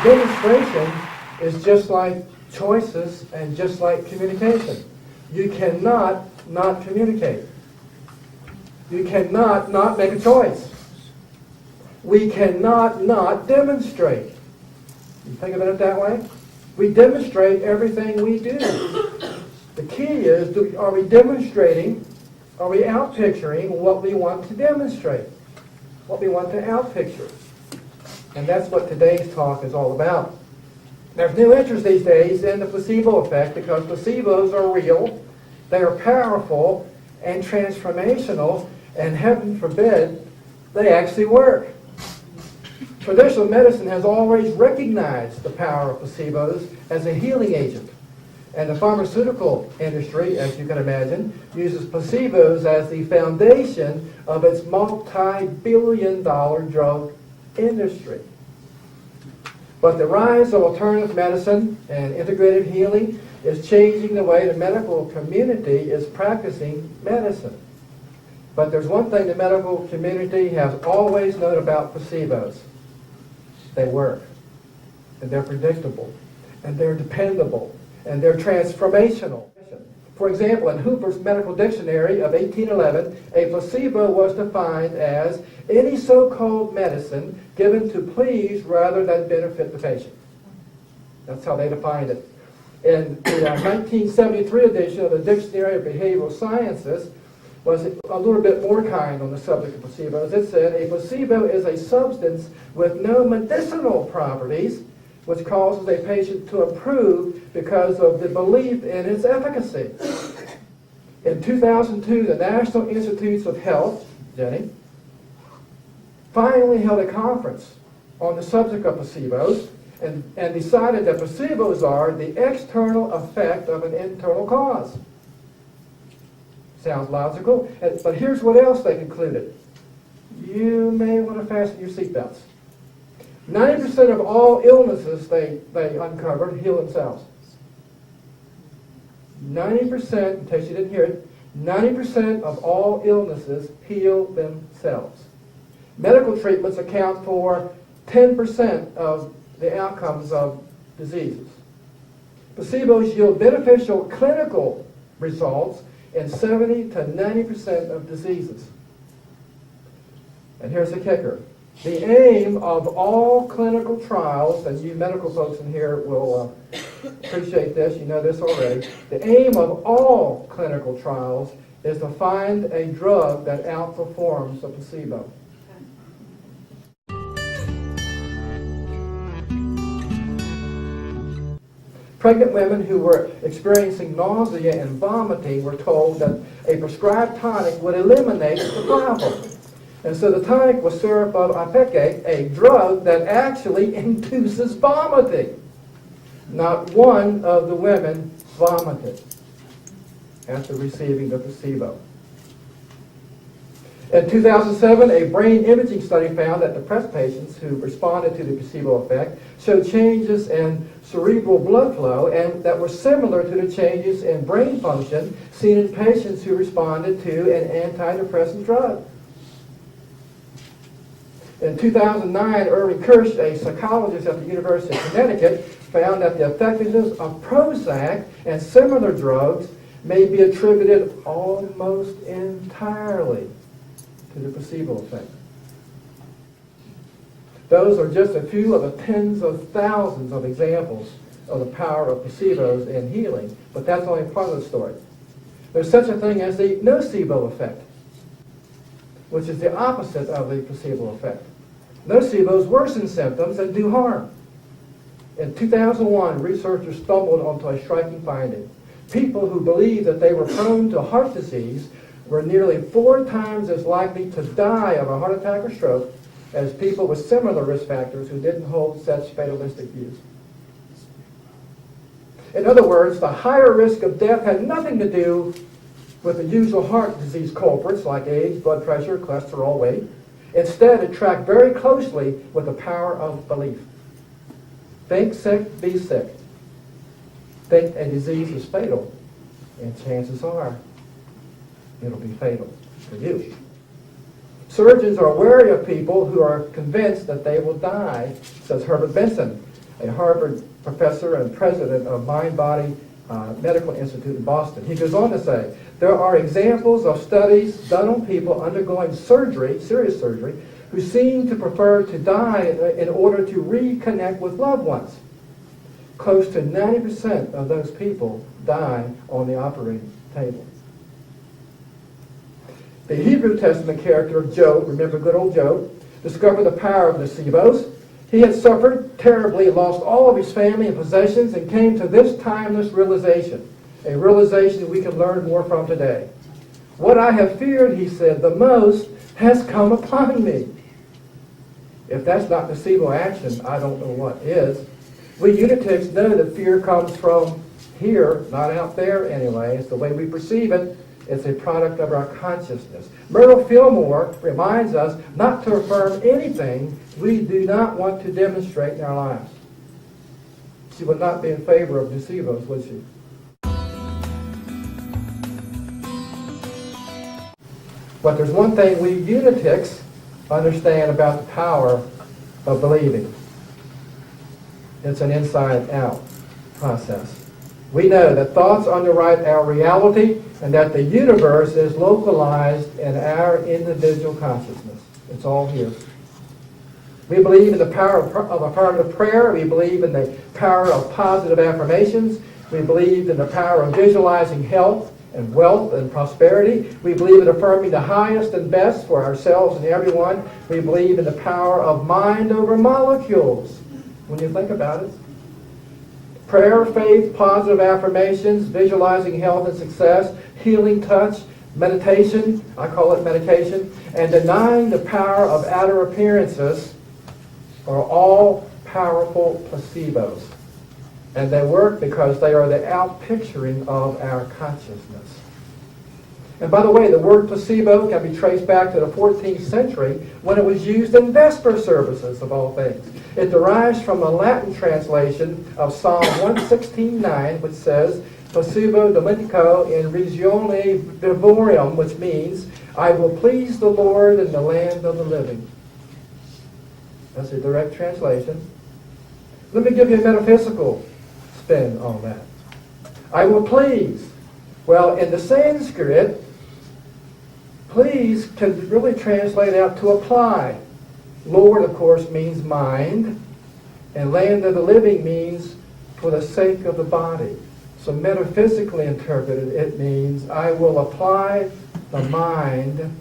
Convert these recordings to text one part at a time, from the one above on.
Demonstration is just like choices and just like communication. You cannot not communicate. You cannot not make a choice. We cannot not demonstrate. You think about it that way? We demonstrate everything we do. The key is, are we demonstrating, are we outpicturing what we want to demonstrate? What we want to outpicture. And that's what today's talk is all about. There's new interest these days in the placebo effect because placebos are real, they are powerful and transformational, and heaven forbid, they actually work. Traditional medicine has always recognized the power of placebos as a healing agent. And the pharmaceutical industry, as you can imagine, uses placebos as the foundation of its multi-billion-dollar drug industry. But the rise of alternative medicine and integrative healing is changing the way the medical community is practicing medicine. But there's one thing the medical community has always known about placebos. They work, and they're predictable, and they're dependable, and they're transformational. For example, in Hooper's Medical Dictionary of 1811, a placebo was defined as any so-called medicine given to please rather than benefit the patient. That's how they defined it. In the 1973 edition of the Dictionary of Behavioral Sciences was a little bit more kind on the subject of placebos. It said, a placebo is a substance with no medicinal properties which causes a patient to improve because of the belief in its efficacy. In 2002, the National Institutes of Health, Jenny, finally held a conference on the subject of placebos and decided that placebos are the external effect of an internal cause. Sounds logical, but here's what else they concluded. You may want to fasten your seatbelts. 90% of all illnesses they uncovered heal themselves. 90%, in case you didn't hear it, 90% of all illnesses heal themselves. Medical treatments account for 10% of the outcomes of diseases. Placebos yield beneficial clinical results in 70 to 90% of diseases. And here's the kicker. The aim of all clinical trials, and you medical folks in here will appreciate this, you know this already, the aim of all clinical trials is to find a drug that outperforms the placebo. Pregnant women who were experiencing nausea and vomiting were told that a prescribed tonic would eliminate the problem. And so the tonic was syrup of apeke, a drug that actually induces vomiting. Not one of the women vomited after receiving the placebo. In 2007, a brain imaging study found that depressed patients who responded to the placebo effect showed changes in cerebral blood flow and that were similar to the changes in brain function seen in patients who responded to an antidepressant drug. In 2009, Irving Kirsch, a psychologist at the University of Connecticut, found that the effectiveness of Prozac and similar drugs may be attributed almost entirely to the placebo effect. Those are just a few of the tens of thousands of examples of the power of placebos in healing, but that's only part of the story. There's such a thing as the nocebo effect, which is the opposite of the placebo effect. Nocebos worsen symptoms and do harm. In 2001, researchers stumbled onto a striking finding. People who believed that they were prone to heart disease were nearly 4 times as likely to die of a heart attack or stroke as people with similar risk factors who didn't hold such fatalistic views. In other words, the higher risk of death had nothing to do with the usual heart disease culprits like age, blood pressure, cholesterol, weight. Instead, it tracked very closely with the power of belief. Think sick, be sick. Think a disease is fatal, and chances are it'll be fatal for you. Surgeons are wary of people who are convinced that they will die, says Herbert Benson. a Harvard professor and president of Mind Body Medical Institute in Boston. He goes on to say, there are examples of studies done on people undergoing surgery, serious surgery, who seem to prefer to die in order to reconnect with loved ones. Close to 90% of those people die on the operating table. The Hebrew Testament character of Job, remember good old Job, discovered the power of nocebos. He had suffered terribly, lost all of his family and possessions, and came to this timeless realization, a realization we can learn more from today. What I have feared, he said, the most has come upon me. If that's not nocebo action, I don't know what is. We unitics know that fear comes from here, not out there anyway. It's the way we perceive it. It's a product of our consciousness. Myrtle Fillmore reminds us not to affirm anything we do not want to demonstrate in our lives. She would not be in favor of nocebos, would she? But there's one thing we unitics understand about the power of believing. It's an inside-out process. We know that thoughts underwrite our reality and that the universe is localized in our individual consciousness. It's all here. We believe in the power of affirmative prayer. We believe in the power of positive affirmations. We believe in the power of visualizing health and wealth and prosperity. We believe in affirming the highest and best for ourselves and everyone. We believe in the power of mind over molecules. When you think about it, prayer, faith, positive affirmations, visualizing health and success, healing touch, meditation, I call it meditation, and denying the power of outer appearances are all powerful placebos. And they work because they are the outpicturing of our consciousness. And by the way, the word placebo can be traced back to the 14th century when it was used in vesper services, of all things. It derives from a Latin translation of Psalm 116:9, which says, Placebo dominico in regione vivorum, which means, I will please the Lord in the land of the living. That's a direct translation. Let me give you a metaphysical spin on that. I will please. Well, in the Sanskrit, please can really translate out to apply. Lord, of course, means mind, and land of the living means for the sake of the body. So metaphysically interpreted, it means I will apply the mind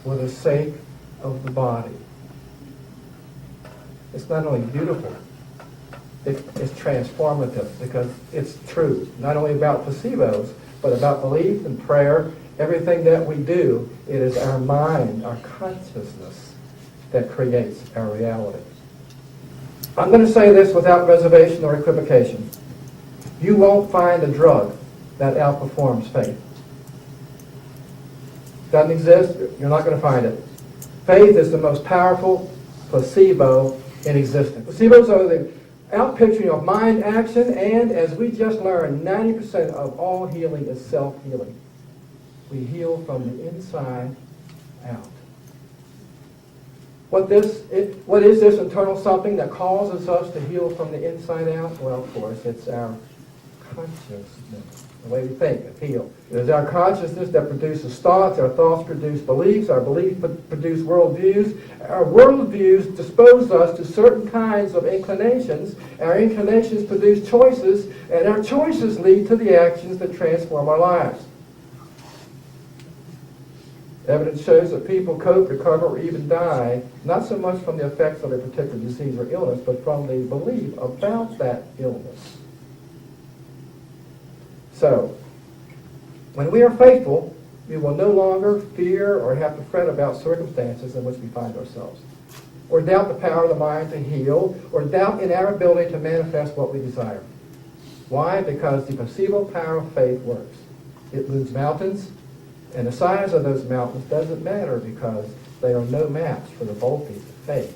for the sake of the body. It's not only beautiful, it's transformative because it's true. Not only about placebos, but about belief and prayer. Everything that we do, it is our mind, our consciousness that creates our reality. I'm going to say this without reservation or equivocation. You won't find a drug that outperforms faith. Doesn't exist, you're not going to find it. Faith is the most powerful placebo in existence. Placebos are the outpicturing of mind action, and as we just learned, 90% of all healing is self-healing. We heal from the inside out. What is this internal something that causes us to heal from the inside out? Well, of course, it's our consciousness, the way we think and feel. It is our consciousness that produces thoughts. Our thoughts produce beliefs. Our beliefs produce worldviews. Our worldviews dispose us to certain kinds of inclinations. Our inclinations produce choices, and our choices lead to the actions that transform our lives. Evidence shows that people cope, recover, or even die, not so much from the effects of a particular disease or illness, but from the belief about that illness. So, when we are faithful, we will no longer fear or have to fret about circumstances in which we find ourselves, or doubt the power of the mind to heal, or doubt in our ability to manifest what we desire. Why? Because the placebo power of faith works. It moves mountains, and the size of those mountains doesn't matter because they are no match for the voltage of faith.